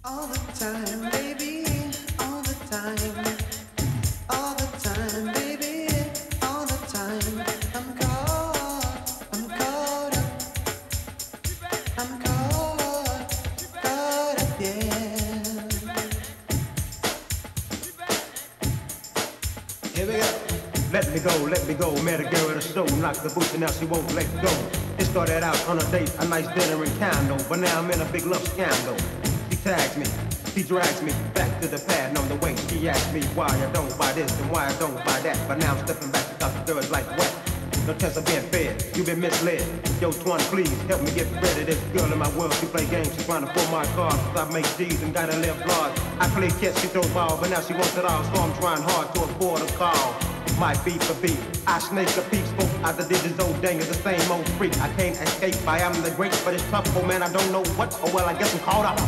All the time, baby, all the time, all the time, baby, all the time. I'm caught up, caught up, yeah. Here we go. Let me go. Met a girl at a show, knocked the boots and now she won't let go. It started out on a date, a nice dinner and candle, but now I'm in a big love scandal. She tags me, she drags me back to the pad, and on the way she asks me why I don't buy this and why I don't buy that. But now I'm stepping back because the girl's like wet. No chance of being fed, you've been misled. Yo, Twan, please help me get rid of this girl in my world. She play games, she trying to pull my cards. I make G's and gotta live large. I play catch, she throw ball, but now she wants it all, so I'm trying hard to afford a call. My beat for beat, I snake a peep, spoke out the digits, old dang is the same old freak. I can't escape, I am the great, but it's tough, oh man, I don't know what, oh well, I guess I'm caught up.